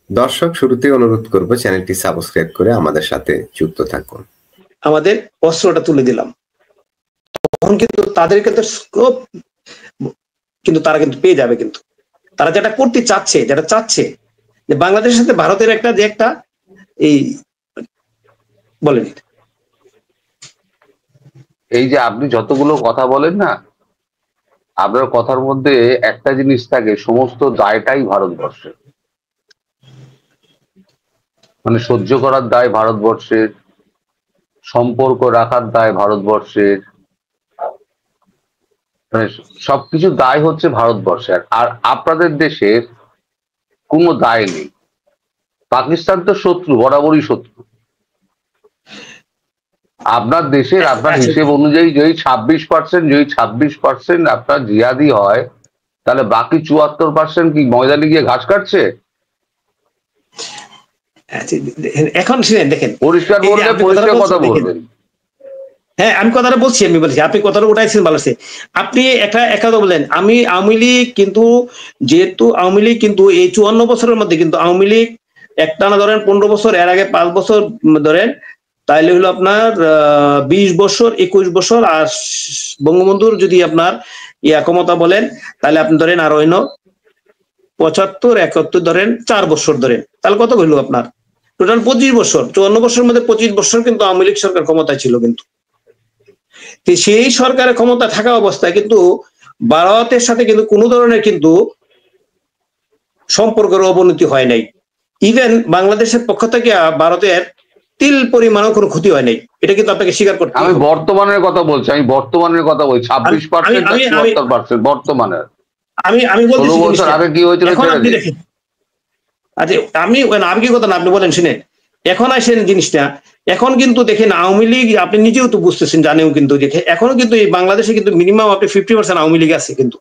দর্শক, শুরুতেই অনুরোধ করব চ্যানেলটি সাবস্ক্রাইব করে আমাদের সাথে যুক্ত থাকুন। আমাদের অস্ত্রটা তুলে দিলাম, তখন কিন্তু তাদেরকে তো স্কোপ কিন্তু তারা কিন্তু পেয়ে যাবে। কিন্তু তারা যেটা করতে চাচ্ছে, যেটা চাচ্ছে যে বাংলাদেশের সাথে ভারতের একটা যে একটা এই বলেন, এই যে আপনি যতগুলো কথা বলেন না, আপনার কথার মধ্যে একটা জিনিস থাকে, সমস্ত দায়টাই ভারতবর্ষের। মানে সহ্য করার দায় ভারতবর্ষের, সম্পর্ক রাখার দায় ভারতবর্ষের, মানে সবকিছু দায় হচ্ছে ভারতবর্ষের। আর আপনাদের দেশের কোনো দায় নেই। পাকিস্তান তো শত্রু, বরাবরই শত্রু। আপনার দেশের আপনার হিসেব অনুযায়ী যদি 26% আপনার জিহাদি হয়, তাহলে বাকি 74% কি ময়দানে গিয়ে ঘাস কাটছে? এখন শুনেন, দেখেন, পরিষ্কার বললে পরিষ্কার কথা বলবেন। হ্যাঁ, আমি কথাটা বলছি, আমি বলছি, আপনি কথাটা উঠাইছেন ভালো আছে। আপনি একটা কথা বললেন, আমি আওয়ামী লীগ কিন্তু, যেহেতু আওয়ামী লীগ কিন্তু এই 54 বছরের মধ্যে কিন্তু আওয়ামী লীগ একটানা ধরেন 15 বছর, এর আগে 5 বছর ধরেন, তাইলে হলো আপনার 20 বছর, 21 বছর। আর বঙ্গবন্ধুর যদি আপনার ক্ষমতা বলেন, তাহলে আপনি ধরেন আর অন্য 75, 71 ধরেন 4 বছর ধরেন, তাহলে কত হইলো আপনার? টোটাল 25 বছর। 54 বছরের মধ্যে 25 বছর কিন্তু আওয়ামী লীগ সরকার ক্ষমতায় ছিল। কিন্তু সেই সরকারের ক্ষমতা থাকা অবস্থায় কিন্তু ভারতের সাথে কিন্তু কোনো ধরনের কিন্তু সম্পর্কের অবনতি হয় নাই। ইভেন বাংলাদেশের পক্ষ থেকে ভারতের তিল পরিমাণও কোনো ক্ষতি হয় নাই। এটা কিন্তু আপনাকে স্বীকার করতে হবে। আমি বর্তমানের কথা বলছি, 26% বর্তমানের। আমি বলছি 16 বছর আগে কি হয়েছিল দেখেন। আচ্ছা, আমি কি কথা না, আপনি বলেন শুনে। এখন আসেন জিনিসটা, এখন কিন্তু দেখেন আওয়ামী লীগ, আপনি নিজেও তো বুঝতেছেন, জানেও কিন্তু, দেখে এখনো কিন্তু এই বাংলাদেশে কিন্তু মিনিমাম আপনি 50% আওয়ামী লীগ আছে। কিন্তু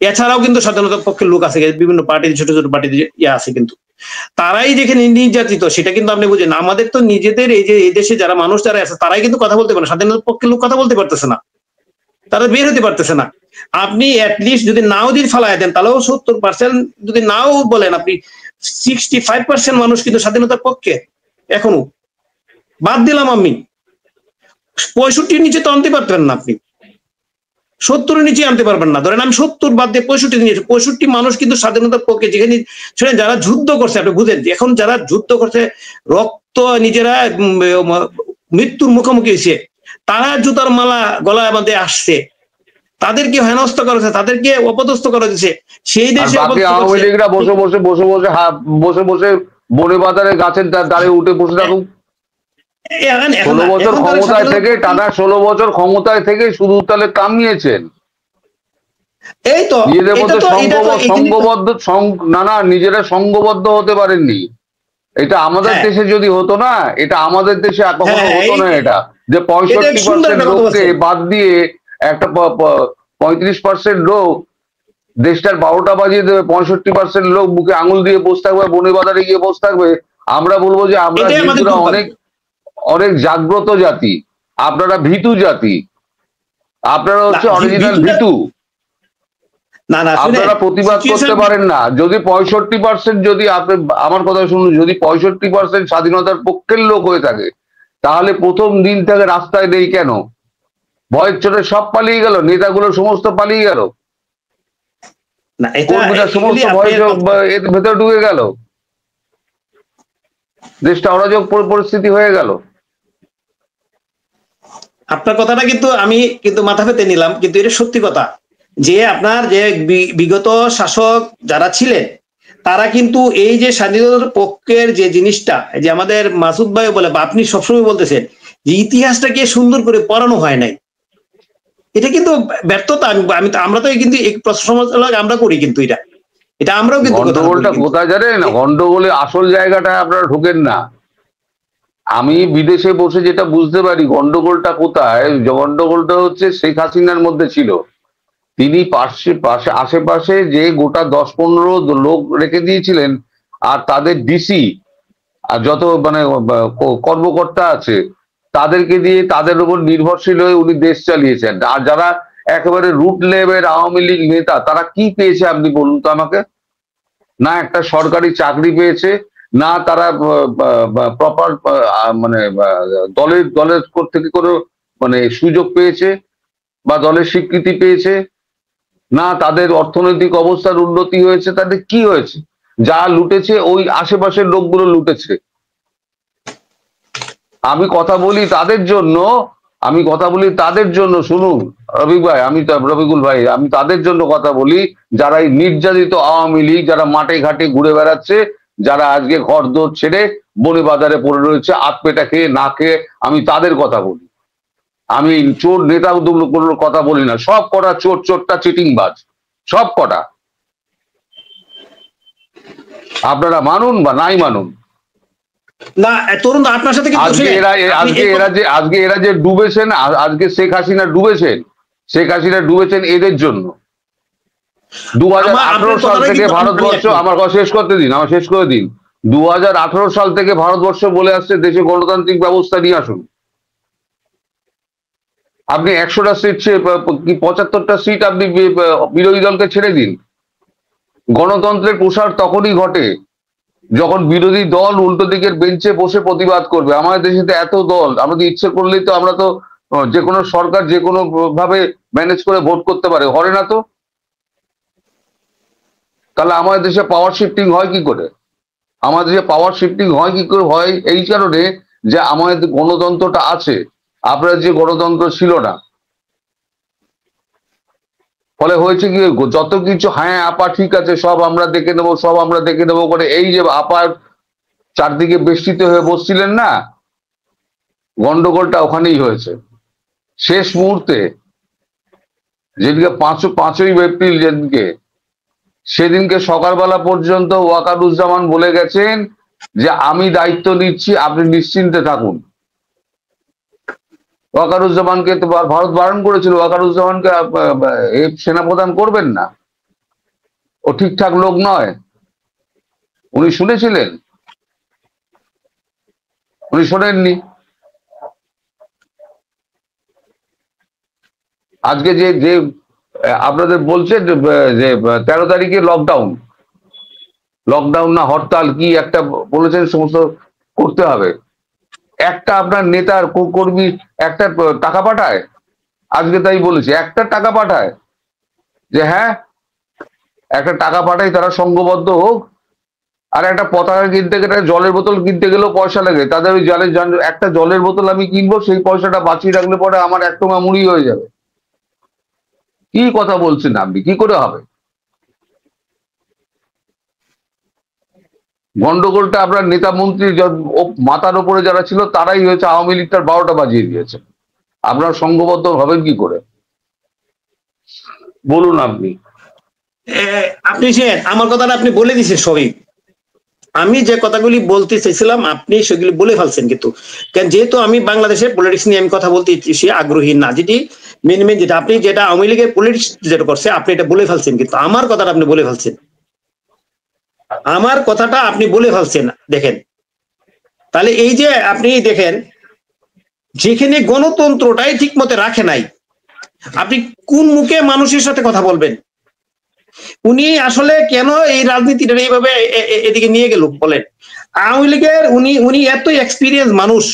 এছাড়াও কিন্তু স্বাধীনতার পক্ষের লোক আছে, বিভিন্ন পার্টি, ছোট ছোট পার্টি আছে। কিন্তু তারাই যেখানে নির্যাতিত, সেটা কিন্তু আপনি বুঝেন। আমাদের তো নিজেদের এই যে এই দেশে যারা মানুষ যারা আছে, তারাই কিন্তু কথা বলতে পারে, স্বাধীনতার পক্ষের লোক কথা বলতে পারতেছে না, তারা বের হতে পারতেছে না। আপনি অ্যাটলিস্ট যদি নাও দিন ফালায় দেন, তাহলেও 70% যদি নাও বলেন, আপনি 65% মানুষ কিন্তু স্বাধীনতার পক্ষে এখনো। বাদ দিলাম আমি 65 নিচে তো আনতে পারবেন না, আপনি 70 নিচে আনতে পারবেন না। ধরেন আমি 70 বাদ দিয়ে 65 নিয়েছি, 65 মানুষ কিন্তু স্বাধীনতার পক্ষে। যেখানে শুনেন, যারা যুদ্ধ করছে, আপনি বুঝেন, এখন যারা যুদ্ধ করছে, রক্ত নিজেরা মৃত্যুর মুখোমুখি হয়েছে, তারা জুতার মালা গলায় বাঁধে আসছে, তাদেরকে হেনস্থ করা হয়েছে, তাদেরকে অপদস্থ করা হয়েছে। সেই দেশে আওয়ামী লীগরা বসে বসে বনে বাজারে গাছের দ্বারে উঠে বসে থাকুক। 16 বছর ক্ষমতায় থেকে, টানা 16 বছর ক্ষমতায় থেকে শুধু তাহলে কামিয়েছেন। এই তো নিজেদের মধ্যে সংঘবদ্ধ, না নিজেরা সংঘবদ্ধ হতে পারেননি। এটা আমাদের দেশে যদি হতো না, এটা আমাদের দেশে কখনো হতো না। এটা যে 65% লোককে বাদ দিয়ে একটা 35% লোক দেশটার 12টা বাজিয়ে দেবে, 65% লোক বুকে আঙুল দিয়ে বসে থাকবে, বনে বাজারে গিয়ে বসে থাকবে। আমরা বলবো যে আমরা হিন্দুরা অনেক জাগ্রত জাতি, আপনারা ভীতু জাতি, আপনারা হচ্ছে অরিজিনাল ভীতু। আপনারা প্রতিবাদ করতে পারেন না। যদি 65%, যদি আপনি আমার কথা শুনুন, যদি 65% স্বাধীনতার পক্ষের লোক হয়ে থাকে, তাহলে প্রথম দিন থেকে রাস্তায় নেই কেন? ভয়ের চোটে সব পালিয়ে গেল, নেতাগুলো সমস্ত পালিয়ে গেল, সমস্ত ভয়ের ভেতরে ঢুকে গেল, দেশটা অরাজক পরিস্থিতি হয়ে গেল। আপনার কথাটা কিন্তু আমি কিন্তু মাথা পেতে নিলাম, কিন্তু এটা সত্যি কথা যে আপনার যে বিগত শাসক যারা ছিলেন, তারা কিন্তু এই যে স্বাধীনতার পক্ষের যে জিনিসটা, যে আমাদের মাসুদ ভাই বলে বা আপনি সবসময় বলতেছেন যে ইতিহাসটাকে সুন্দর করে পড়ানো হয় নাই, এটা কিন্তু ব্যর্থতা। আমরা তো কিন্তু সমালোচনা আমরা করি, কিন্তু এটা আমরাও কিন্তু গন্ডগোলটা কোথায় জানেন? গন্ডগোলে আসল জায়গাটায় আপনারা ঢোকেন না। আমি বিদেশে বসে যেটা বুঝতে পারি গন্ডগোলটা কোথায়, গন্ডগোলটা হচ্ছে শেখ হাসিনার মধ্যে ছিল। তিনি আশেপাশে যে গোটা 10-15 লোক রেখে দিয়েছিলেন, আর তাদের ডিসি আর যত মানে কর্মকর্তা আছে, তাদেরকে দিয়ে তাদের উপর নির্ভরশীল হয়ে উনি দেশ চালিয়েছেন। আর যারা একেবারে রুট লেভেল আওয়ামী লীগ নেতা, তারা কি পেয়েছে আপনি বলুন তো আমাকে? না একটা সরকারি চাকরি পেয়েছে, না তারা প্রপার মানে দলের থেকে কোনো মানে সুযোগ পেয়েছে বা দলের স্বীকৃতি পেয়েছে, না তাদের অর্থনৈতিক অবস্থার উন্নতি হয়েছে, তাদের কি হয়েছে? যা লুটেছে ওই আশেপাশের লোকগুলো লুটেছে। আমি কথা বলি তাদের জন্য, শুনুন রবিকুল ভাই, আমি তাদের জন্য কথা বলি যারা এই নির্যাতিত আওয়ামী লীগ, যারা মাঠে ঘাটে ঘুরে বেড়াচ্ছে, যারা আজকে ঘর দোর ছেড়ে বনে বাজারে পড়ে রয়েছে আতপেটা খেয়ে না খেয়ে, আমি তাদের কথা বলি। আমি চোর নেতা কথা বলি না, সব কটা চোরটা চিটিংবাজ, সব কটা। আপনারা মানুন বা নাই মানুন, না তরুণ আপনার সাথে আজকে এরা যে ডুবেছেন, আজকে শেখ হাসিনা ডুবেছেন এদের জন্য। 2018 সাল থেকে ভারতবর্ষ, আমার শেষ করে দিন 2018 সাল থেকে ভারতবর্ষ বলে আসছে দেশে গণতান্ত্রিক ব্যবস্থা নিয়ে আসুন। আপনি 100টা সিট, 75টা সিট আপনি বিরোধী দলকে ছেড়ে দিন। গণতন্ত্রের প্রসার তখনই ঘটে যখন বিরোধী দল উল্টো দিকের বেঞ্চে বসে প্রতিবাদ করবে। আমাদের দেশে তো এত দল, আমাদের ইচ্ছে করলেই তো আমরা তো যে কোনো সরকার যে কোনো ভাবে ম্যানেজ করে ভোট করতে পারে, হয় না তো? তাহলে আমাদের দেশে পাওয়ার শিফটিং হয় কি করে? হয় এই কারণে যে আমাদের গণতন্ত্রটা আছে, আপনার যে গণতন্ত্র ছিল না। ফলে হয়েছে কি, যত কিছু হ্যাঁ আপা ঠিক আছে সব আমরা দেখে নেবো করে এই যে আপার চারদিকে বেষ্টিত হয়ে বসছিলেন না, গন্ডগোলটা ওখানেই হয়েছে। শেষ মুহূর্তে যেদিকে 5ই এপ্রিল সেদিনকে সকালবেলা পর্যন্ত ওয়াকারুজ্জামান বলে গেছেন যে আমি দায়িত্ব নিচ্ছি, আপনি নিশ্চিন্তে থাকুন। ওয়াকারুজ্জামানকে তো ভারত বারণ করেছিল, ওয়াকারুজ্জামানকে সেনাপ্রধান করবেন না, ও ঠিকঠাক লোক নয়। উনি শুনেছিলেন? উনি শোনেননি। আজকে যে আপনাদের বলছে যে 13 তারিখে লকডাউন না হরতাল কি একটা বলেছেন, সমস্ত করতে হবে। একটা আপনার নেতার কর্মী একটা টাকা পাঠায়, আজকে তাই বলেছে, একটা টাকা পাঠায় যে হ্যাঁ একটা টাকা পাঠাই তারা সংঘবদ্ধ হোক। আর একটা পতাকা কিনতে গেলে, জলের বোতল কিনতে গেলেও পয়সা লাগে তাদের। ওই একটা জলের বোতল আমি কিনবো, সেই পয়সাটা বাঁচিয়ে রাখলে পরে আমার 1 টোঙা মুড়ি হয়ে যাবে। কি কথা বলছেন আপনি? কি করে হবে? গন্ডগোলটা আপনার নেতা মন্ত্রী মাথার উপরে যারা ছিল তারাই হয়েছে, আওয়ামী লীগটার 12টা বাজিয়ে দিয়েছে। আপনার সংঘবদ্ধ হবেন কি করে বলুন? আপনি আমার কথাটা আপনি বলে দিচ্ছেন সবই। আমি যে কথাগুলি বলতে চাইছিলাম আপনি সেগুলি বলে ফেলছেন, কিন্তু যেহেতু আমি বাংলাদেশের পলিটিক্স নিয়ে আমি কথা বলতে সে আগ্রহী না, যেটা আপনি যেটা আওয়ামী লীগের পলিটিক্স যেটা করছে আপনি এটা বলে ফেলছেন, কিন্তু আমার কথাটা আপনি বলে ফেলছেন। দেখেন তাহলে এই যে আপনি দেখেন যেখানে গণতন্ত্রটাই ঠিক মতো রাখে নাই, আপনি কোন মুখে মানুষের সাথে কথা বলবেন? উনি আসলে কেন এই রাজনীতিটা এইভাবে এদিকে নিয়ে গেল বলেন? আওয়ামী লীগের উনি এত এক্সপিরিয়েন্স মানুষ,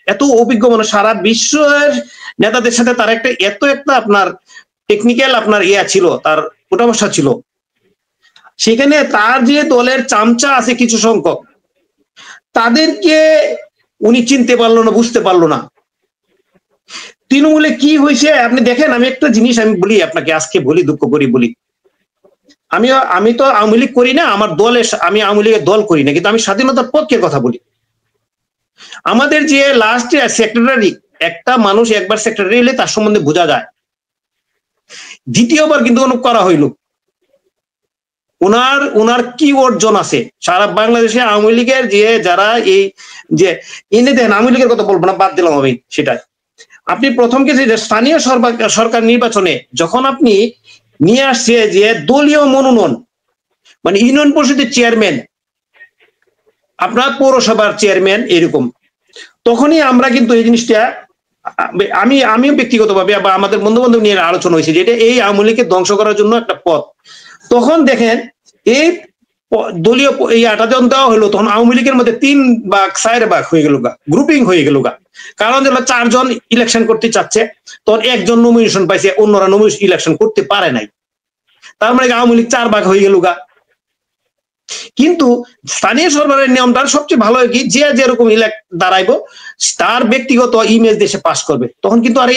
এত অভিজ্ঞ মানুষ, সারা বিশ্বের নেতাদের সাথে তার একটা আপনার টেকনিক্যাল আপনার ছিল, তার ওঠাবসা ছিল। সেখানে তার যে দলের চামচা আছে কিছু সংখ্যক, তাদেরকে উনি চিনতে পারলো না, বুঝতে পারলো না। তৃণমূলে কি হয়েছে আপনি দেখেন। আমি একটা জিনিস আমি বলি আপনাকে, আজকে বলি, দুঃখ করি বলি, আমি তো আওয়ামী লীগ করি না, আমার আমি আওয়ামী লীগের দল করি না, কিন্তু আমি স্বাধীনতার পক্ষে কথা বলি। আমাদের যে লাস্ট সেক্রেটারি, একটা মানুষ একবার সেক্রেটারি হলে তার সম্বন্ধে বোঝা যায়। দ্বিতীয়বার কিন্তু করা হইল, ওনার কি অর্জন আছে সারা বাংলাদেশে আওয়ামী লীগের যারা এই যে এনে দেন, আওয়ামী লীগের কথা বলবো না, বাদ দিলাম আমি সেটাই। আপনি প্রথম যে স্থানীয় সরকার নির্বাচনে যখন আপনি নিয়ে আসছে যে দলীয় মনোনয়ন, মানে ইউনিয়ন পরিষদের চেয়ারম্যান, আপনার পৌরসভার চেয়ারম্যান, এরকম, তখনই আমরা কিন্তু এই জিনিসটা আমিও ব্যক্তিগতভাবে বা আমাদের বন্ধু বান্ধব নিয়ে আলোচনা হয়েছে যে এটা এই আওয়ামী লীগকে ধ্বংস করার জন্য একটা পথ। তখন দেখেন এই দলীয় এই 8 জন দেওয়া হলো, তখন আওয়ামী লীগের মধ্যে 3 ভাগ 4 ভাগ হয়ে গেল গা, গ্রুপিং হয়ে গেল গা। কারণ যেন 4 জন ইলেকশন করতে চাচ্ছে, তখন একজন নমিনেশন পাইছে, অন্যরা নমিনেশন ইলেকশন করতে পারে নাই। তার মানে আওয়ামী লীগ 4 ভাগ হয়ে গেল গা। কিন্তু স্থানীয় সরকারের নিয়মটা সবচেয়ে ভালো হয় কি, যে যেরকম দাঁড়াইবো তার ব্যক্তিগত ইমেজ দেশে পাস করবে, তখন কিন্তু আর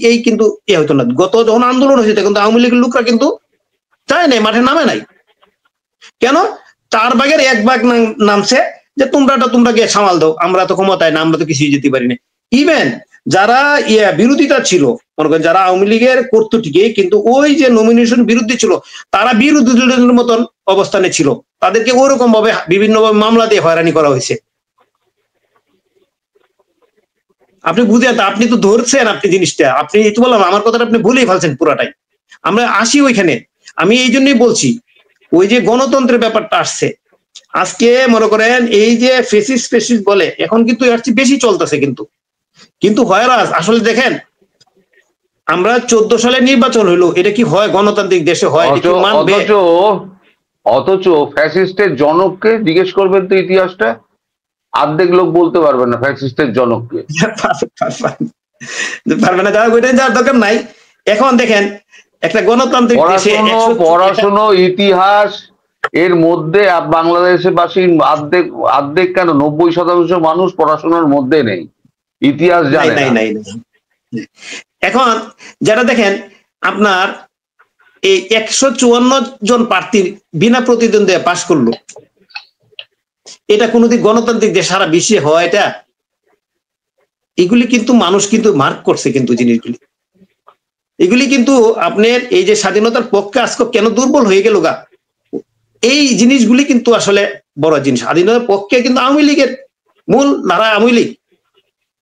এই কিন্তু হইতো না। গত যখন আন্দোলন হয়েছে তখন আওয়ামী লীগের লোকরা কিন্তু যায় নাই, মাঠে নামে নাই। কেন? 4 ভাগের 1 ভাগ নামছে যে তোমরা গিয়ে সামাল দাও, আমরা তো ক্ষমতায় না, আমরা তো কিছুই যেতে পারি না। ইভেন যারা বিরোধিতা ছিল, মনে করেন যারা আওয়ামী লীগের করতো ঠিকই, কিন্তু ওই যে নমিনেশন বিরুদ্ধে ছিল, তারা বিরোধীদের মতন অবস্থানে ছিল, তাদেরকে ওরকম ভাবে বিভিন্ন মামলা দিয়ে হয়রানি করা হয়েছে। আপনি বুঝেন, আপনি তো ধরছেন আপনি জিনিসটা, আপনি এই তো বললাম আমার কথাটা আপনি ভুলেই ফেলছেন পুরাটাই। আমরা আসি ওইখানে, আমি এই জন্যই বলছি ওই যে গণতন্ত্রের ব্যাপারটা আসছে আজকে, মনে করেন এই যে ফেসিস বলে এখন কিন্তু এর চেয়ে বেশি চলতেছে, কিন্তু হয়রাস আসলে দেখেন, আমরা 14 সালে নির্বাচন হইলো, এটা কি হয় গণতান্ত্রিক দেশে হয়? অথচ ফ্যাসিস্টের জনককে জিজ্ঞেস করবেন তো ইতিহাসটা, অর্ধেক লোক বলতে পারবে না ফ্যাসিস্টের জনককে, পারবে না, যারা ওইটা যাওয়ার দরকার নাই। এখন দেখেন একটা গণতান্ত্রিক দেশে পড়াশোনা ইতিহাস এর মধ্যে বাংলাদেশের বাসী অর্ধেক কেন 90% মানুষ পড়াশোনার মধ্যে নেই, ইতিহাস জানে না। এখন যারা দেখেন আপনার এই 154 জন প্রার্থীর বিনা প্রতিদ্বন্দ্বিতা পাশ করলো, এটা কোনোদিন গণতান্ত্রিক দেশ সারা বিশ্বে হয়? এটা এগুলি কিন্তু মানুষ কিন্তু মার্ক করছে, কিন্তু জিনিসগুলি এগুলি কিন্তু আপনার এই যে স্বাধীনতার পক্ষে আজকে কেন দুর্বল হয়ে গেল গা, এই জিনিসগুলি কিন্তু আসলে বড় জিনিস। স্বাধীনতার পক্ষে কিন্তু আওয়ামী লীগের মূল ধারা আওয়ামী লীগ,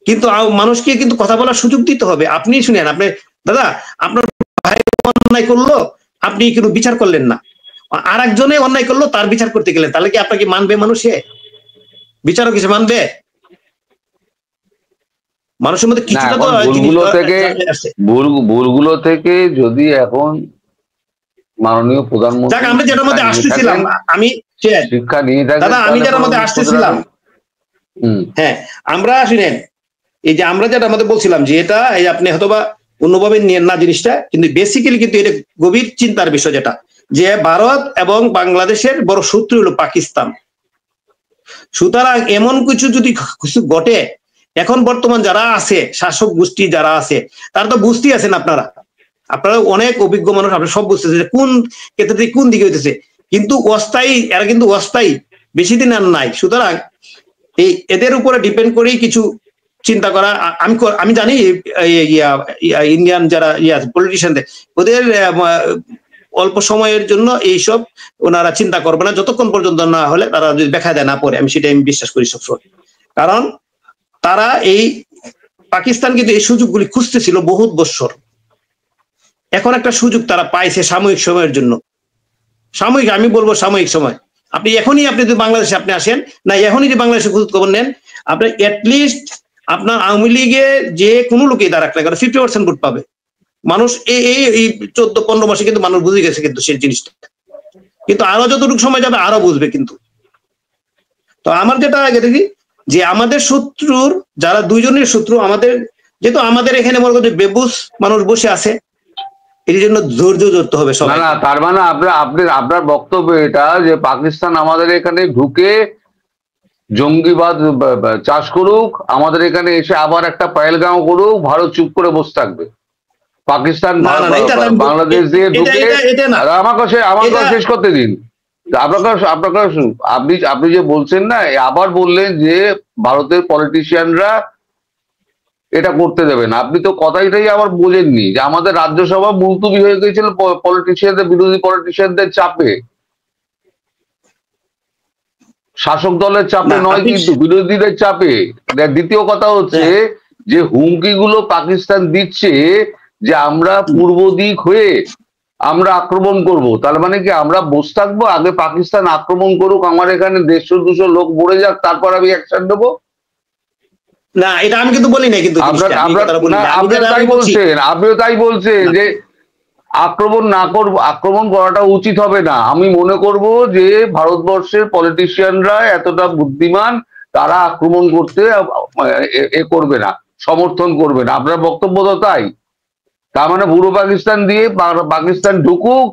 কিন্তু মানুষকে কিন্তু কথা বলার সুযোগ দিতে হবে। আপনি শুনেন, আপনি দাদা আপনার ভাই অন্যায় করলো, আপনি কিন্তু বিচার করলেন না, আর একজনে অন্যায় করলো তার বিচার করতে গেলেন, তাহলে কি আপনাকে মানবে মানুষে? বিচারও কিছু মানবে? মানুষের মধ্যে কিছুটা তো ভুলগুলো থেকে যদি এখন মাননীয় প্রধানমন্ত্রী আমরা যেটার মধ্যে আসতেছিলাম, আমি শিক্ষা নিয়ে থাকি দাদা, আমি যেটার মধ্যে আসতেছিলাম, হ্যাঁ আমরা শুনেন, এই যে আমরা যেটা আমাদের বলছিলাম যে এটা এই আপনি হয়তোবা অন্যভাবে নিয়েন না জিনিসটা, কিন্তু বেসিক্যালি কিন্তু এটা গভীর চিন্তার বিষয়, যেটা যে ভারত এবং বাংলাদেশের বড় শত্রু হলো পাকিস্তান। সুতরাং এমন কিছু যদি কিছু ঘটে, এখন বর্তমান যারা আছে শাসক গোষ্ঠী যারা আছে তারা তো বুঝতেই আছেন, আপনারা অনেক অভিজ্ঞ মানুষ, আপনারা সব বুঝতেছে যে কোন ক্ষেত্রে কোন দিকে হইতেছে, কিন্তু অস্থায়ী, এরা কিন্তু অস্থায়ী, বেশি দিন আর নাই। সুতরাং এই এদের উপরে ডিপেন্ড করেই কিছু চিন্তা করা। আমি জানি ইন্ডিয়ান যারা পলিটিশিয়ানদের, ওদের অল্প সময়ের জন্য এইসব ওনারা চিন্তা করবে না, যতক্ষণ পর্যন্ত না হলে তারা যদি দেখা দেয় না পরে, আমি সেটাই বিশ্বাস করি সবসময়। কারণ তারা এই পাকিস্তান কিন্তু এই সুযোগগুলি খুঁজতেছিল বহুত বছর, এখন একটা সুযোগ তারা পাইছে সাময়িক সময়ের জন্য। সাময়িক, আমি বলবো সাময়িক সময়। আপনি এখনই আপনি যদি বাংলাদেশে আপনি আসেন না, এখনই যে বাংলাদেশে খোঁজ খবর নেন, আপনি অ্যাটলিস্ট আপনার আওয়ামী লীগে যে কোনো লোকই দাঁড়াক না কেন 50% ভোট পাবে মানুষ। এই 14-15 মাসে কিন্তু মানুষ বুঝে গেছে কিন্তু সেই জিনিসটা, কিন্তু আরো যতটুকু সময় যাবে আরো বুঝবে। কিন্তু তো আমার যেটা আগে দেখি যে আমাদের শত্রুর যারা দুইজনের শত্রু, আমাদের যেহেতু আমাদের এখানে মনে করি বেবুস মানুষ বসে আছে, এর জন্য ধৈর্য ধরতে হবে সবাই। না, তার মানে আপনার বক্তব্য এটা যে পাকিস্তান আমাদের এখানে ঢুকে জঙ্গিবাদ চাষ করুক, আমাদের এখানে এসে আবার একটা পায়েলগাঁও করুক, ভারত চুপ করে বসে থাকবে। পাকিস্তান বাংলাদেশ দিয়ে ঢুকে, আমাকে শেষ করতে দিন। আপনি যে বলছেন না, আবার বললেন যে ভারতের পলিটিশিয়ানরা এটা করতে দেবেন। আপনি তো কথাটাই আবার বোঝেননি যে আমাদের রাজ্যসভা মুলতবি হয়ে গিয়েছিল পলিটিশিয়ানদের, বিরোধী পলিটিশিয়ানদের চাপে, শাসক দলের চাপে নয়, কিন্তু বিরোধীদের চাপে। দ্বিতীয় কথা হচ্ছে যে হুমকিগুলো পাকিস্তান দিচ্ছে যে আমরা পূর্ব দিক হয়ে আমরা আক্রমণ করব, তার মানে কি আমরা বসে থাকবো? আগে পাকিস্তান আক্রমণ করুক, আমার এখানে 150-200 লোক মরে যাক, তারপর আমি অ্যাকশন নেবো? না, এটা আমি কিন্তু বলি না, কিন্তু আপনিও তাই বলছেন যে আক্রমণ করাটা উচিত হবে না। আমি মনে করব যে ভারতবর্ষের পলিটিশিয়ানরা এতটা বুদ্ধিমান, তারা আক্রমণ করতে করবে না, সমর্থন করবে না। আপনার বক্তব্য তো তাই। তার মানে পূর্ব পাকিস্তান দিয়ে পাকিস্তান ঢুকুক,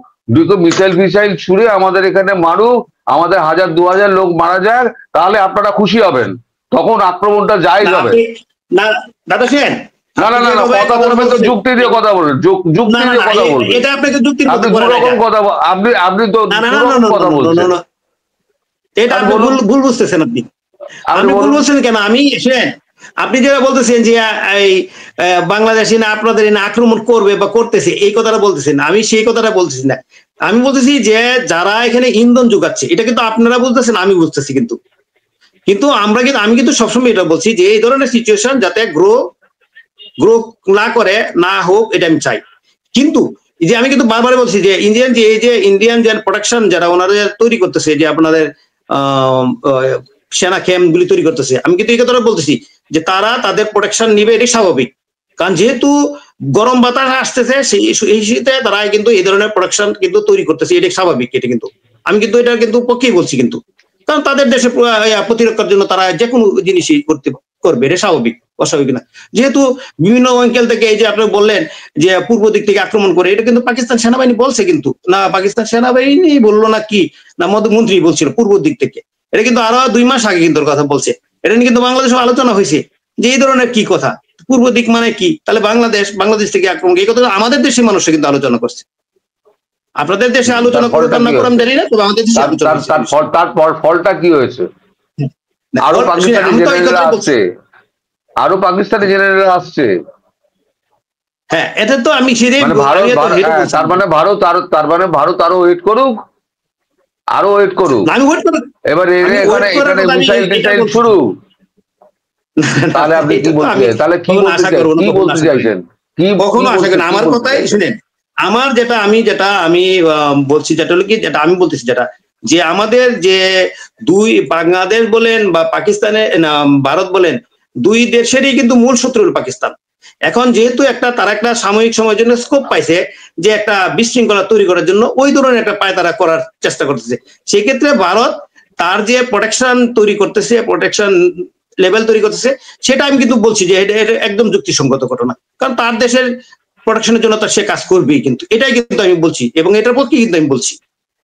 মিসাইল ছুড়ে আমাদের এখানে মারুক, আমাদের 1000-2000 লোক মারা যাক, তাহলে আপনারা খুশি হবেন, তখন আক্রমণটা জায়েজ হবে। না দাদা সেন, না না না, কথা বলবেন তো যুক্তি দিয়ে কথা বলবেন, যুক্তি দিয়ে কথা বলবেন। এটা আপনাকে যুক্তির মধ্যে আপনি দুরকম কথা, আপনি তো দুরকম কথা বলছেন। এটা আপনি ভুল বুঝতেছেন। আপনি ভুল বুঝছেন কেন? আমি সেন, আপনি যেটা বলতেছেন যে এই বাংলাদেশি না আপনাদের না আক্রমণ করবে বা করতেছে, এই কথাটা বলতেছেন। আমি সেই কথাটা বলতেছি না। আমি বলতেছি যে যারা এখানে ইন্ধন যোগাচ্ছে, এটা কিন্তু আপনারা বলতেছেন, আমি বুঝতেছি। কিন্তু আমি কিন্তু সবসময় এটা বলছি যে এই ধরনের সিচুয়েশন যাতে গ্রো না করে, না হোক, এটা আমি চাই। কিন্তু যে আমি কিন্তু বারবার বলছি যে ইন্ডিয়ান যে প্রোডাকশন যারা ওনারা তৈরি করতেছে, যে আপনাদের সেনা ক্যাম্পগুলি তৈরি করতেছে, আমি কিন্তু এই কথাটা বলতেছি যে তারা তাদের প্রোটেকশন নিবে, এটি স্বাভাবিক। কারণ যেহেতু গরম বাতাস আসতেছে, সেই শীতে তারা কিন্তু এই ধরনের প্রোডাকশন কিন্তু তৈরি করতেছে, এটি স্বাভাবিক। এটা কিন্তু আমি কিন্তু এটা কিন্তু পক্ষেই বলছি। কিন্তু কারণ তাদের দেশে প্রতিরক্ষার জন্য তারা যে কোনো জিনিসই করবে, এটা স্বাভাবিক, অস্বাভাবিক না। যেহেতু বিভিন্ন অঞ্চল থেকে, এই যে আপনি বললেন যে পূর্ব দিক থেকে আক্রমণ করে, এটা কিন্তু পাকিস্তান সেনাবাহিনী বলছে। কিন্তু না, পাকিস্তান সেনাবাহিনী বললো না, কি না মন্ত্রী বলছিল পূর্ব দিক থেকে। এটা কিন্তু আরো 2 মাস আগে কিন্তু কথা বলছে। এটা নিয়ে কিন্তু বাংলাদেশে আলোচনা হয়েছে যে এই ধরনের কি কথা, পূর্ব দিক মানে কি, তাহলে বাংলাদেশ থেকে আক্রমণ, এই কথা আমাদের দেশের মানুষরা কিন্তু আলোচনা করছে। আপনাদের দেশে আলোচনা করে না করে আমি জানি না, তবে আমাদের দেশে তারপর ফলটা কি হয়েছে? আরো পাকিস্তানি জেনারেল আসছে। হ্যাঁ, এটা তো আমি তার মানে ভারত আরো ওয়েট করুক, এবার এখানে মিসাইল শুরু। তাহলে আপনি কি বলতে, তাহলে কি বলতে চাইছেন? কখনো আশা করি না। আমার কথাই শুনেন, যেটা আমি বলছি, যেটা হলো কি, যেটা আমি বলতেছি, যেটা যে আমাদের যে বাংলাদেশ বলেন বা পাকিস্তানের ভারত বলেন, 2 দেশেরই কিন্তু মূল শত্রু পাকিস্তান। এখন যেহেতু তারা একটা সাময়িক সময়ের জন্য স্কোপ পাইছে যে একটা বিশৃঙ্খলা তৈরি করার জন্য, ওই ধরনের একটা পায়তারা করার চেষ্টা করতেছে। সেক্ষেত্রে ভারত তার যে প্রোটেকশন তৈরি করতেছে, প্রোটেকশন লেভেল তৈরি করতেছে, সেটা আমি কিন্তু বলছি যে এটা একদম যুক্তিসঙ্গত ঘটনা। কারণ তার দেশের প্রোটেকশনের জন্য সে কাজ করবেই, কিন্তু এটাই কিন্তু আমি বলছি, এবং এটার পক্ষে কিন্তু আমি বলছি।